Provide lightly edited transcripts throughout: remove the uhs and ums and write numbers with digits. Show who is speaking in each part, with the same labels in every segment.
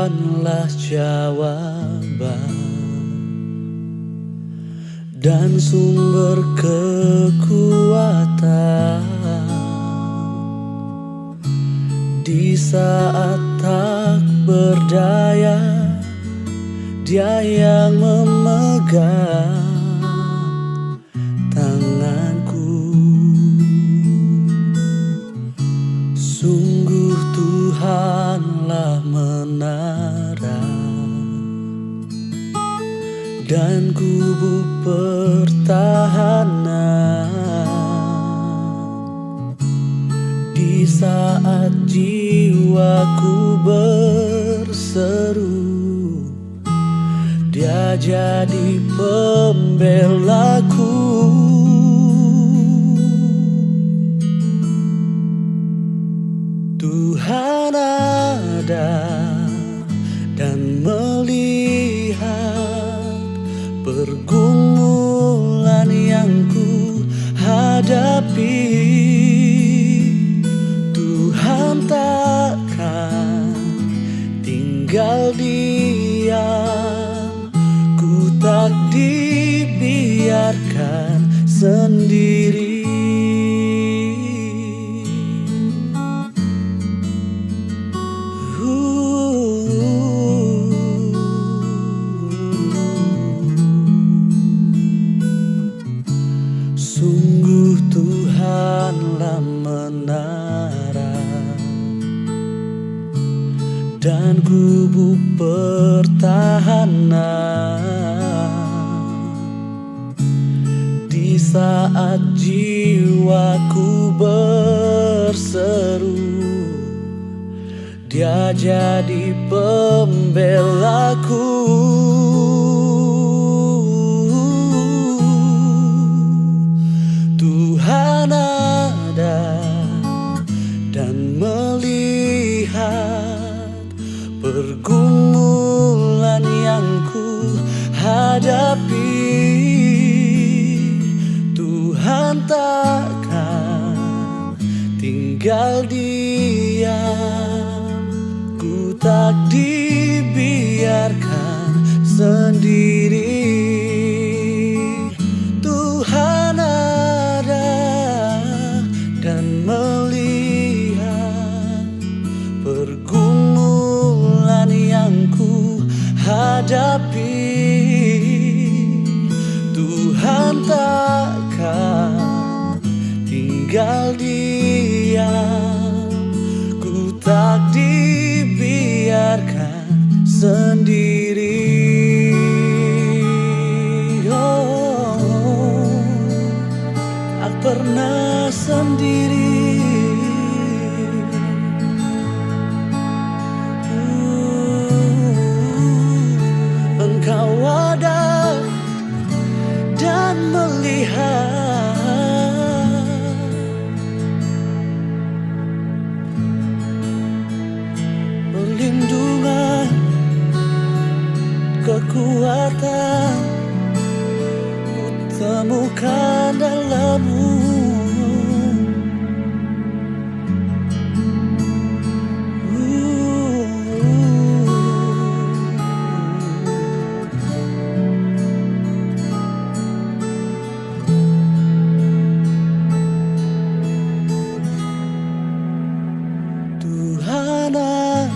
Speaker 1: Tuhanlah jawaban dan sumber kekuatan di saat tak berdaya. Dia yang memegang tanganku. Sungguh Tuhanlah menara dan kubu pertahanan di saat jiwaku berseru. Dia jadi pembelaku. Tuhan ada dan melihat pergumulan yang ku hadapi. Tuhan takkan tinggal diam, ku tak dibiarkan sendiri. Sungguh Tuhanlah menara dan kubu pertahanan di saat jiwaku berseru. Dia jadi pembelaku. Tuhan ada dan melihat pergumulan yang ku hadapi. Tuhan takkan tinggal diam, ku tak dibiarkan sendiri. Tuhan ada dan melihat pergumulan yang ku hadapi. Tuhan takkan tinggal diam, ku tak dibiarkan sendiri. Oh, tak pernah sendiri. Engkau ada dan melihat perlindungan, kekuatan ku temukan dalam-Mu. Tuhan ada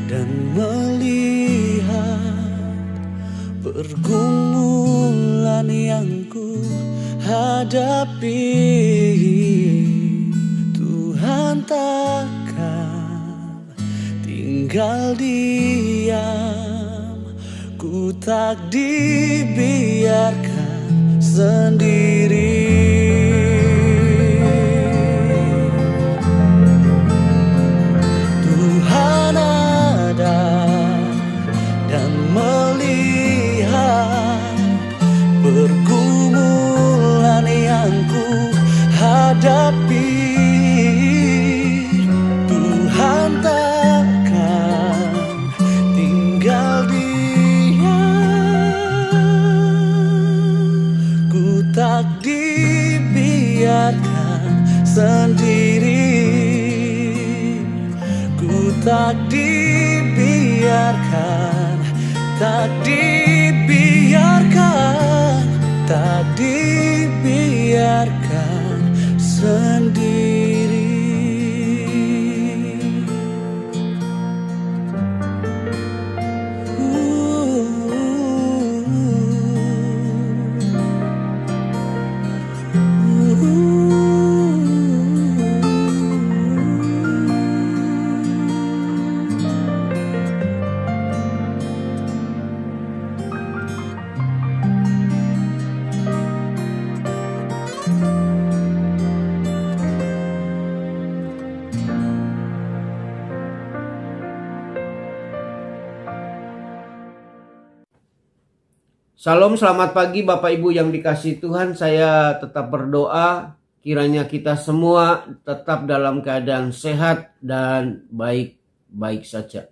Speaker 1: dan melihat pergumulan yang ku hadapi. Tuhan takkan tinggal diam, ku tak dibiarkan sendiri. Tuhan ada dan melihat pergumulan yang ku hadapi. Tuhan takkan tinggal diam, ku tak di tak dibiarkan, tak dibiarkan, tak dibiarkan sendiri.
Speaker 2: Shalom, selamat pagi Bapak Ibu yang dikasihi Tuhan. Saya tetap berdoa kiranya kita semua tetap dalam keadaan sehat dan baik-baik saja.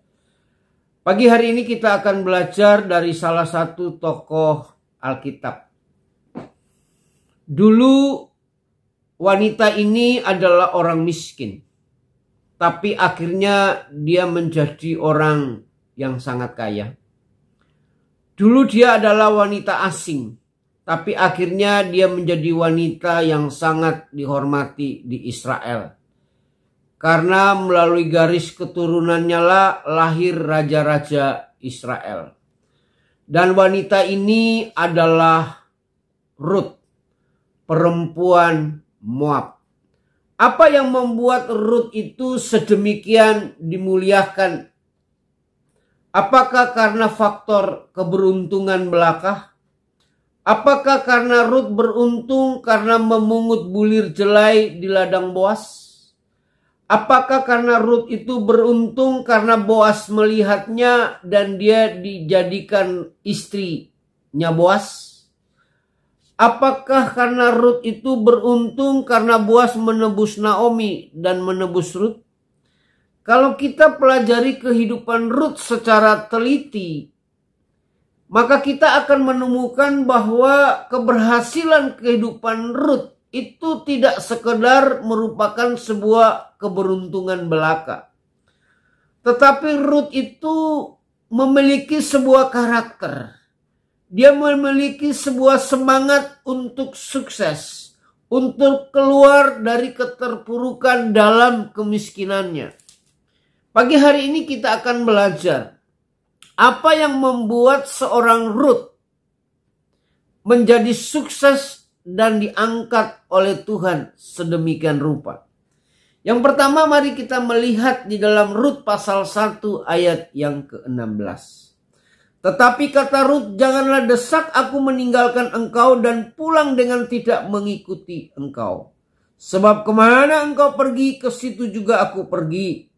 Speaker 2: Pagi hari ini kita akan belajar dari salah satu tokoh Alkitab. Dulu wanita ini adalah orang miskin, tapi akhirnya dia menjadi orang yang sangat kaya. Dulu dia adalah wanita asing, tapi akhirnya dia menjadi wanita yang sangat dihormati di Israel. Karena melalui garis keturunannya lah lahir raja-raja Israel. Dan wanita ini adalah Ruth, perempuan Moab. Apa yang membuat Ruth itu sedemikian dimuliakan? Apakah karena faktor keberuntungan belaka? Apakah karena Ruth beruntung karena memungut bulir jelai di ladang Boas? Apakah karena Ruth itu beruntung karena Boas melihatnya dan dia dijadikan istrinya Boas? Apakah karena Ruth itu beruntung karena Boas menebus Naomi dan menebus Ruth? Kalau kita pelajari kehidupan Ruth secara teliti, maka kita akan menemukan bahwa keberhasilan kehidupan Ruth itu tidak sekedar merupakan sebuah keberuntungan belaka. Tetapi Ruth itu memiliki sebuah karakter. Dia memiliki sebuah semangat untuk sukses, untuk keluar dari keterpurukan dalam kemiskinannya. Pagi hari ini kita akan belajar apa yang membuat seorang Ruth menjadi sukses dan diangkat oleh Tuhan sedemikian rupa. Yang pertama, mari kita melihat di dalam Ruth pasal 1 ayat yang ke-16. Tetapi kata Ruth, janganlah desak aku meninggalkan engkau dan pulang dengan tidak mengikuti engkau. Sebab kemana engkau pergi, ke situ juga aku pergi.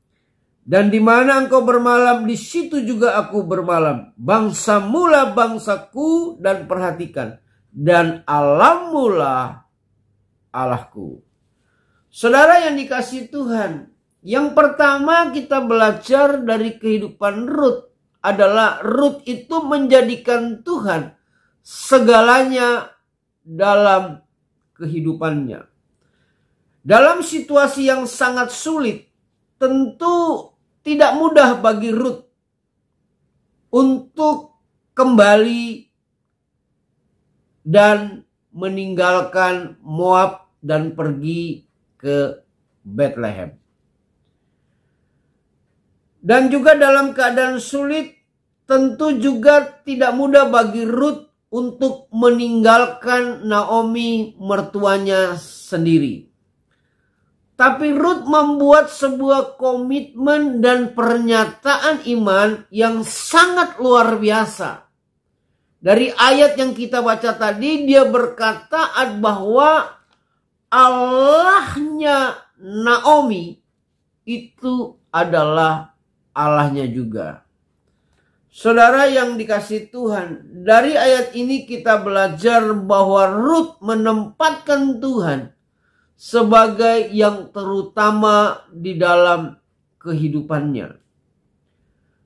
Speaker 2: Dan di mana engkau bermalam, di situ juga aku bermalam. Bangsamu lah bangsaku, dan perhatikan. Dan Allahmu lah Allahku. Saudara yang dikasihi Tuhan, yang pertama kita belajar dari kehidupan Ruth adalah Ruth itu menjadikan Tuhan segalanya dalam kehidupannya. Dalam situasi yang sangat sulit, tentu tidak mudah bagi Ruth untuk kembali dan meninggalkan Moab dan pergi ke Bethlehem. Dan juga dalam keadaan sulit, tentu juga tidak mudah bagi Ruth untuk meninggalkan Naomi mertuanya sendiri. Tapi Ruth membuat sebuah komitmen dan pernyataan iman yang sangat luar biasa. Dari ayat yang kita baca tadi, dia berkata bahwa Allahnya Naomi itu adalah Allahnya juga. Saudara yang dikasihi Tuhan, dari ayat ini kita belajar bahwa Ruth menempatkan Tuhan sebagai yang terutama di dalam kehidupannya.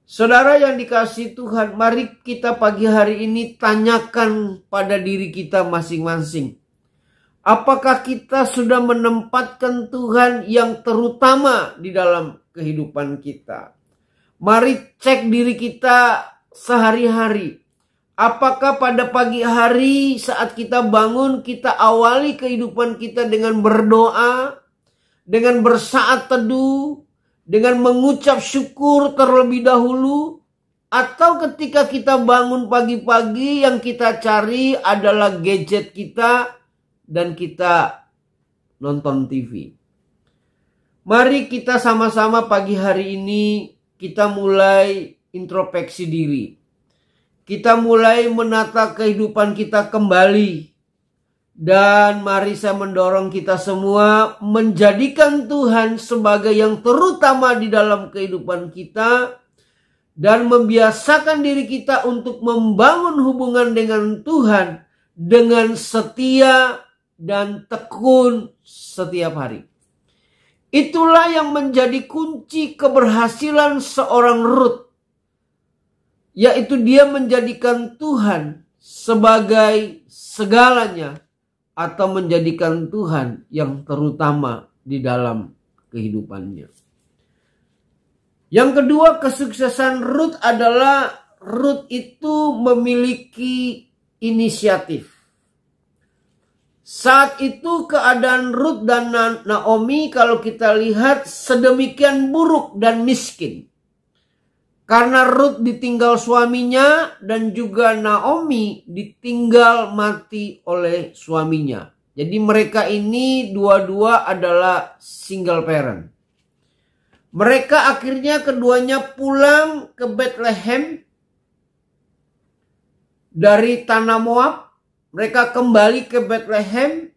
Speaker 2: Saudara yang dikasihi Tuhan, mari kita pagi hari ini tanyakan pada diri kita masing-masing. Apakah kita sudah menempatkan Tuhan yang terutama di dalam kehidupan kita? Mari cek diri kita sehari-hari. Apakah pada pagi hari saat kita bangun, kita awali kehidupan kita dengan berdoa, dengan bersaat teduh, dengan mengucap syukur terlebih dahulu? Atau ketika kita bangun pagi-pagi yang kita cari adalah gadget kita dan kita nonton TV? Mari kita sama-sama pagi hari ini kita mulai introspeksi diri. Kita mulai menata kehidupan kita kembali. Dan mari saya mendorong kita semua menjadikan Tuhan sebagai yang terutama di dalam kehidupan kita. Dan membiasakan diri kita untuk membangun hubungan dengan Tuhan dengan setia dan tekun setiap hari. Itulah yang menjadi kunci keberhasilan seorang Rut. Yaitu dia menjadikan Tuhan sebagai segalanya. Atau menjadikan Tuhan yang terutama di dalam kehidupannya. Yang kedua, kesuksesan Rut adalah Rut itu memiliki inisiatif. Saat itu keadaan Rut dan Naomi kalau kita lihat sedemikian buruk dan miskin. Karena Rut ditinggal suaminya dan juga Naomi ditinggal mati oleh suaminya. Jadi mereka ini dua-dua adalah single parent. Mereka akhirnya keduanya pulang ke Bethlehem dari tanah Moab. Mereka kembali ke Bethlehem,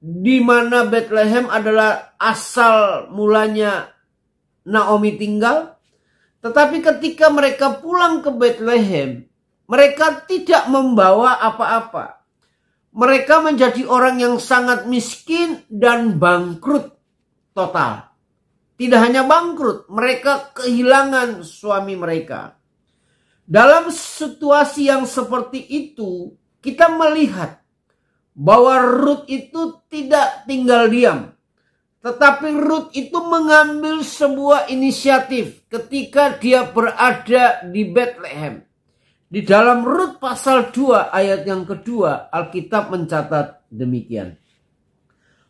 Speaker 2: di mana Bethlehem adalah asal mulanya Naomi tinggal. Tetapi ketika mereka pulang ke Bethlehem, mereka tidak membawa apa-apa. Mereka menjadi orang yang sangat miskin dan bangkrut total. Tidak hanya bangkrut, mereka kehilangan suami mereka. Dalam situasi yang seperti itu, kita melihat bahwa Rut itu tidak tinggal diam. Tetapi Rut itu mengambil sebuah inisiatif ketika dia berada di Bethlehem. Di dalam Rut pasal 2 ayat yang kedua, Alkitab mencatat demikian.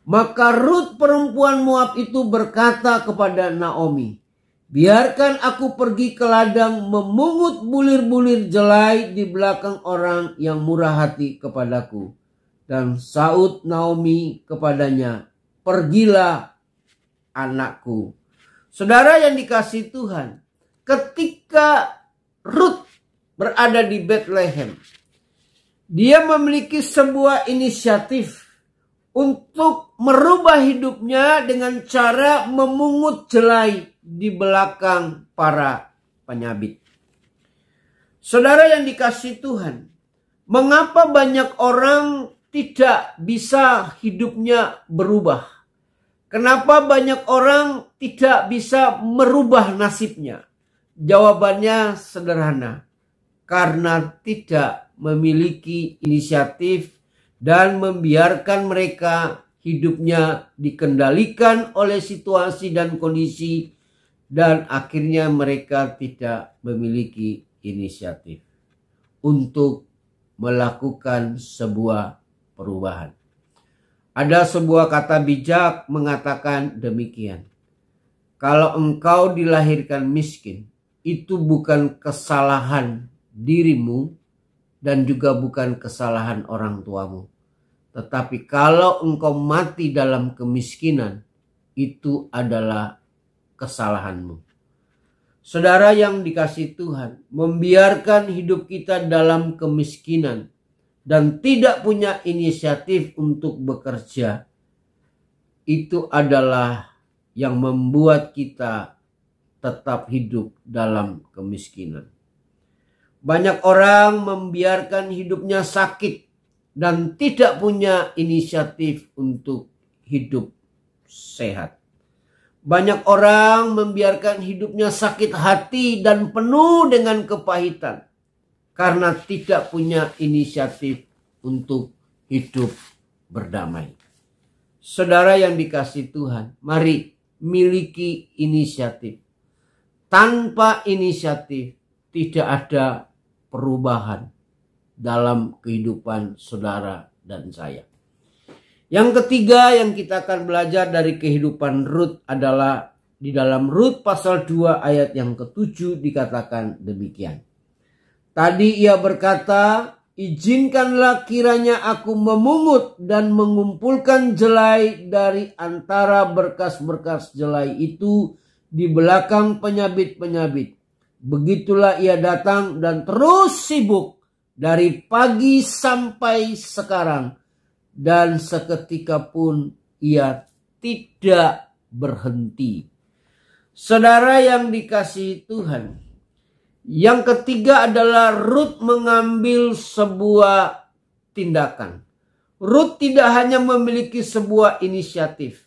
Speaker 2: Maka Rut perempuan Moab itu berkata kepada Naomi, biarkan aku pergi ke ladang memungut bulir-bulir jelai di belakang orang yang murah hati kepadaku. Dan saud Naomi kepadanya, pergilah anakku. Saudara yang dikasihi Tuhan, ketika Rut berada di Bethlehem, dia memiliki sebuah inisiatif untuk merubah hidupnya dengan cara memungut jelai di belakang para penyabit. Saudara yang dikasihi Tuhan, mengapa banyak orang tidak bisa hidupnya berubah? Kenapa banyak orang tidak bisa merubah nasibnya? Jawabannya sederhana. Karena tidak memiliki inisiatif dan membiarkan mereka hidupnya dikendalikan oleh situasi dan kondisi, dan akhirnya mereka tidak memiliki inisiatif untuk melakukan sebuah perubahan. Ada sebuah kata bijak mengatakan demikian. Kalau engkau dilahirkan miskin, itu bukan kesalahan dirimu dan juga bukan kesalahan orang tuamu. Tetapi kalau engkau mati dalam kemiskinan, itu adalah kesalahanmu. Saudara yang dikasihi Tuhan, membiarkan hidup kita dalam kemiskinan dan tidak punya inisiatif untuk bekerja, itu adalah yang membuat kita tetap hidup dalam kemiskinan. Banyak orang membiarkan hidupnya sakit dan tidak punya inisiatif untuk hidup sehat. Banyak orang membiarkan hidupnya sakit hati dan penuh dengan kepahitan karena tidak punya inisiatif untuk hidup berdamai. Saudara yang dikasihi Tuhan, mari miliki inisiatif. Tanpa inisiatif tidak ada perubahan dalam kehidupan saudara dan saya. Yang ketiga yang kita akan belajar dari kehidupan Rut adalah di dalam Rut pasal 2 ayat yang ke-7 dikatakan demikian. Tadi ia berkata, izinkanlah kiranya aku memungut dan mengumpulkan jelai dari antara berkas-berkas jelai itu di belakang penyabit-penyabit. Begitulah ia datang dan terus sibuk dari pagi sampai sekarang. Dan seketika pun ia tidak berhenti. Saudara yang dikasihi Tuhan, yang ketiga adalah Rut mengambil sebuah tindakan. Rut tidak hanya memiliki sebuah inisiatif,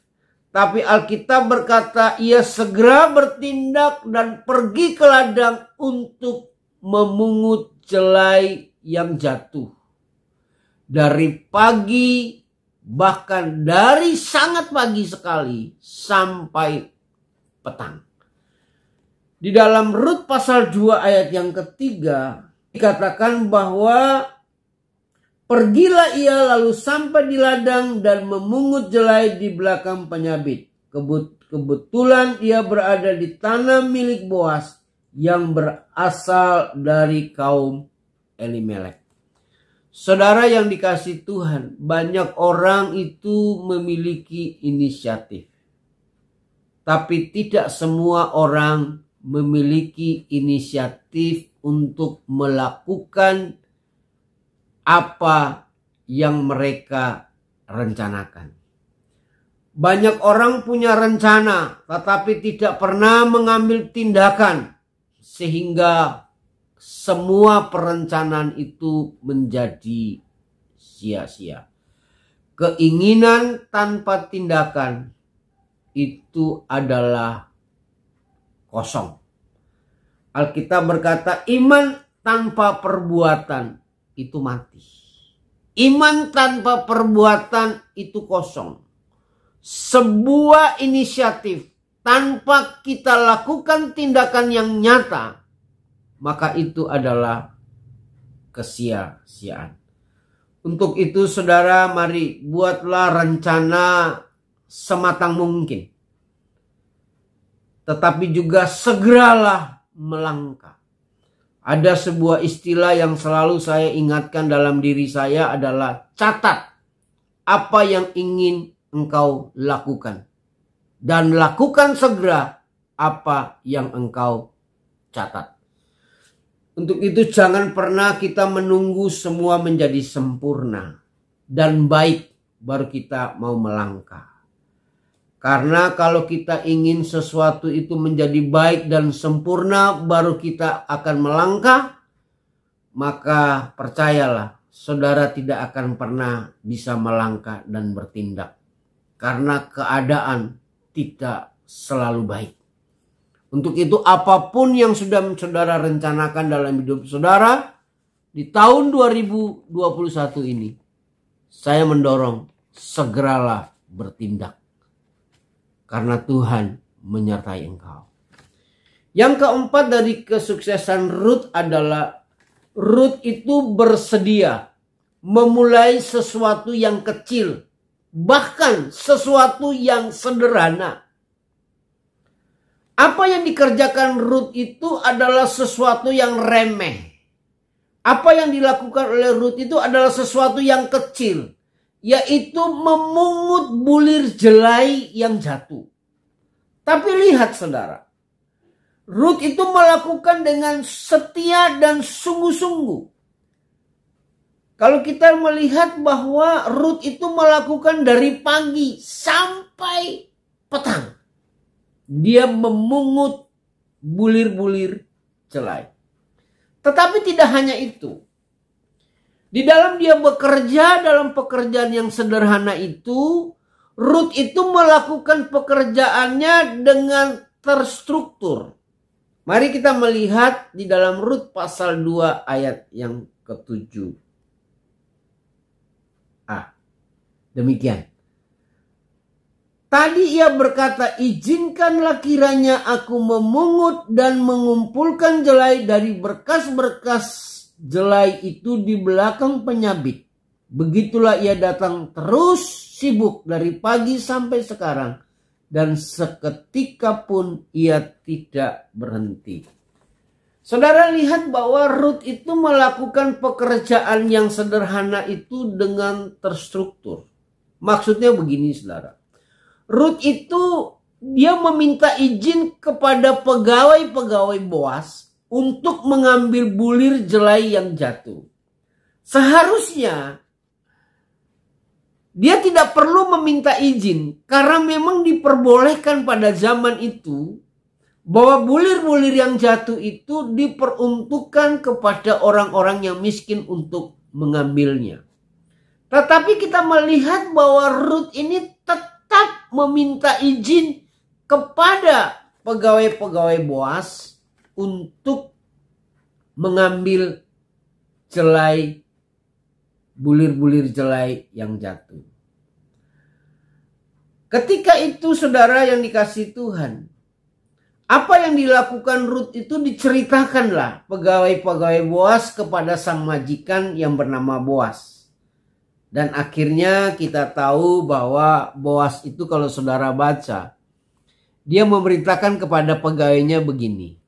Speaker 2: tapi Alkitab berkata ia segera bertindak dan pergi ke ladang untuk memungut jelai yang jatuh. Dari pagi, bahkan dari sangat pagi sekali sampai petang. Di dalam Rut pasal 2 ayat yang ketiga dikatakan bahwa pergilah ia lalu sampai di ladang dan memungut jelai di belakang penyabit. Kebetulan ia berada di tanah milik Boas yang berasal dari kaum Elimelek. Saudara yang dikasihi Tuhan, banyak orang itu memiliki inisiatif. Tapi tidak semua orang memiliki inisiatif untuk melakukan apa yang mereka rencanakan. Banyak orang punya rencana tetapi tidak pernah mengambil tindakan sehingga semua perencanaan itu menjadi sia-sia. Keinginan tanpa tindakan itu adalah kosong. Alkitab berkata iman tanpa perbuatan itu mati. Iman tanpa perbuatan itu kosong. Sebuah inisiatif tanpa kita lakukan tindakan yang nyata, maka itu adalah kesia-siaan. Untuk itu saudara, mari buatlah rencana sematang mungkin. Tetapi juga segeralah melangkah. Ada sebuah istilah yang selalu saya ingatkan dalam diri saya adalah catat apa yang ingin engkau lakukan. Dan lakukan segera apa yang engkau catat. Untuk itu jangan pernah kita menunggu semua menjadi sempurna dan baik baru kita mau melangkah. Karena kalau kita ingin sesuatu itu menjadi baik dan sempurna baru kita akan melangkah, maka percayalah saudara tidak akan pernah bisa melangkah dan bertindak. Karena keadaan tidak selalu baik. Untuk itu apapun yang sudah saudara rencanakan dalam hidup saudara di tahun 2021 ini, saya mendorong segeralah bertindak. Karena Tuhan menyertai engkau. Yang keempat dari kesuksesan Rut adalah Rut itu bersedia memulai sesuatu yang kecil, bahkan sesuatu yang sederhana. Apa yang dikerjakan Rut itu adalah sesuatu yang remeh. Apa yang dilakukan oleh Rut itu adalah sesuatu yang kecil, yaitu memungut bulir jelai yang jatuh. Tapi lihat saudara, Rut itu melakukan dengan setia dan sungguh-sungguh. Kalau kita melihat bahwa Rut itu melakukan dari pagi sampai petang. Dia memungut bulir-bulir jelai. Tetapi tidak hanya itu. Di dalam dia bekerja dalam pekerjaan yang sederhana itu, Rut itu melakukan pekerjaannya dengan terstruktur. Mari kita melihat di dalam Rut pasal 2 ayat yang ke-7. Demikian. Tadi ia berkata, izinkanlah kiranya aku memungut dan mengumpulkan jelai dari berkas-berkas jelai itu di belakang penyabit. Begitulah ia datang terus sibuk dari pagi sampai sekarang. Dan seketika pun ia tidak berhenti. Saudara lihat bahwa Rut itu melakukan pekerjaan yang sederhana itu dengan terstruktur. Maksudnya begini saudara. Rut itu dia meminta izin kepada pegawai-pegawai Boas untuk mengambil bulir jelai yang jatuh. Seharusnya dia tidak perlu meminta izin karena memang diperbolehkan pada zaman itu bahwa bulir-bulir yang jatuh itu diperuntukkan kepada orang-orang yang miskin untuk mengambilnya. Tetapi kita melihat bahwa Rut ini tetap meminta izin kepada pegawai-pegawai Boas untuk mengambil jelai, bulir-bulir jelai yang jatuh. Ketika itu saudara yang dikasihi Tuhan, apa yang dilakukan Rut itu diceritakanlah pegawai-pegawai Boas kepada sang majikan yang bernama Boas. Dan akhirnya kita tahu bahwa Boas itu kalau saudara baca, dia memerintahkan kepada pegawainya begini.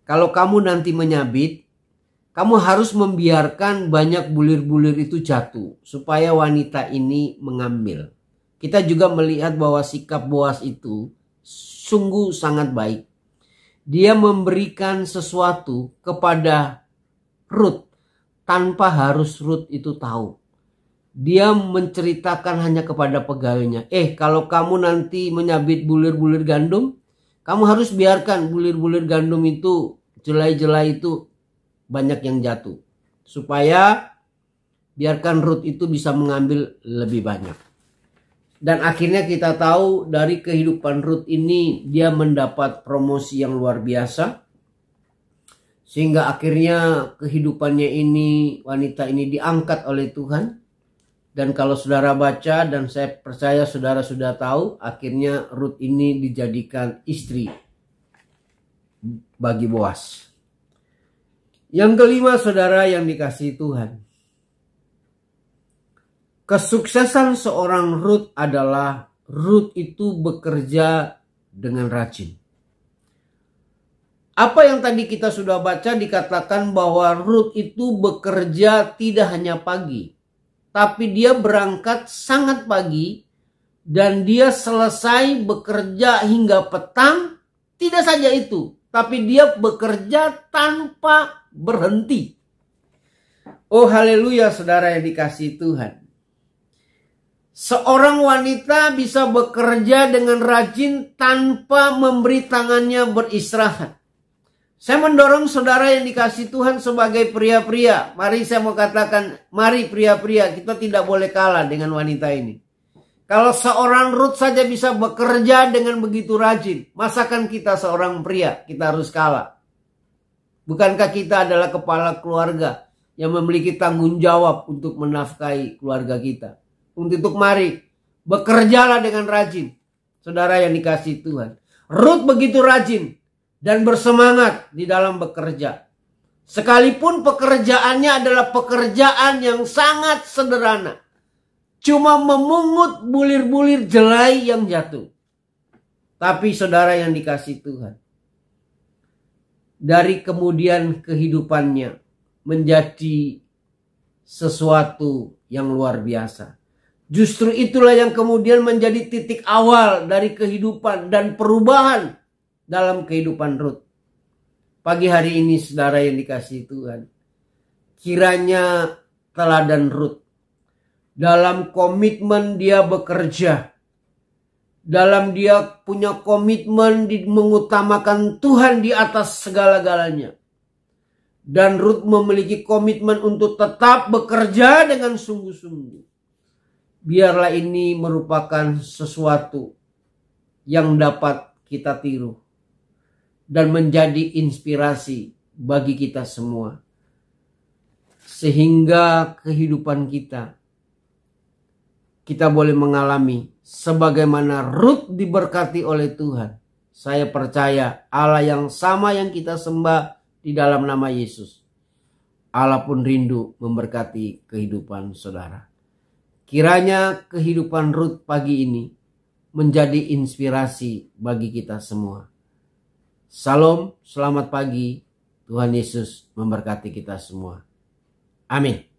Speaker 2: Kalau kamu nanti menyabit, kamu harus membiarkan banyak bulir-bulir itu jatuh supaya wanita ini mengambil. Kita juga melihat bahwa sikap Boas itu sungguh sangat baik. Dia memberikan sesuatu kepada Rut tanpa harus Rut itu tahu. Dia menceritakan hanya kepada pegawainya. Kalau kamu nanti menyabit bulir-bulir gandum, kamu harus biarkan bulir-bulir gandum itu, jelai-jelai itu banyak yang jatuh. Supaya biarkan Rut itu bisa mengambil lebih banyak. Dan akhirnya kita tahu dari kehidupan Rut ini dia mendapat promosi yang luar biasa. Sehingga akhirnya kehidupannya ini, wanita ini diangkat oleh Tuhan. Dan kalau saudara baca dan saya percaya saudara sudah tahu, akhirnya Rut ini dijadikan istri bagi Boas. Yang kelima saudara yang dikasihi Tuhan. Kesuksesan seorang Rut adalah Rut itu bekerja dengan rajin. Apa yang tadi kita sudah baca dikatakan bahwa Rut itu bekerja tidak hanya pagi. Tapi dia berangkat sangat pagi dan dia selesai bekerja hingga petang. Tidak saja itu, tapi dia bekerja tanpa berhenti. Oh haleluya saudara yang dikasihi Tuhan. Seorang wanita bisa bekerja dengan rajin tanpa memberi tangannya beristirahat. Saya mendorong saudara yang dikasihi Tuhan sebagai pria-pria. Mari saya mau katakan, mari pria-pria, kita tidak boleh kalah dengan wanita ini. Kalau seorang Rut saja bisa bekerja dengan begitu rajin, masakan kita seorang pria, kita harus kalah. Bukankah kita adalah kepala keluarga yang memiliki tanggung jawab untuk menafkahi keluarga kita? Untuk mari, bekerjalah dengan rajin. Saudara yang dikasihi Tuhan. Rut begitu rajin dan bersemangat di dalam bekerja. Sekalipun pekerjaannya adalah pekerjaan yang sangat sederhana. Cuma memungut bulir-bulir jelai yang jatuh. Tapi saudara yang dikasihi Tuhan. Dari kemudian kehidupannya menjadi sesuatu yang luar biasa. Justru itulah yang kemudian menjadi titik awal dari kehidupan dan perubahan dalam kehidupan Rut. Pagi hari ini saudara yang dikasihi Tuhan. Kiranya teladan Rut. Dalam komitmen dia bekerja. Dalam dia punya komitmen mengutamakan Tuhan di atas segala-galanya. Dan Rut memiliki komitmen untuk tetap bekerja dengan sungguh-sungguh. Biarlah ini merupakan sesuatu yang dapat kita tiru. Dan menjadi inspirasi bagi kita semua. Sehingga kehidupan kita kita boleh mengalami sebagaimana Rut diberkati oleh Tuhan. Saya percaya Allah yang sama yang kita sembah di dalam nama Yesus, Allah pun rindu memberkati kehidupan saudara. Kiranya kehidupan Rut pagi ini menjadi inspirasi bagi kita semua. Salam, selamat pagi. Tuhan Yesus memberkati kita semua. Amin.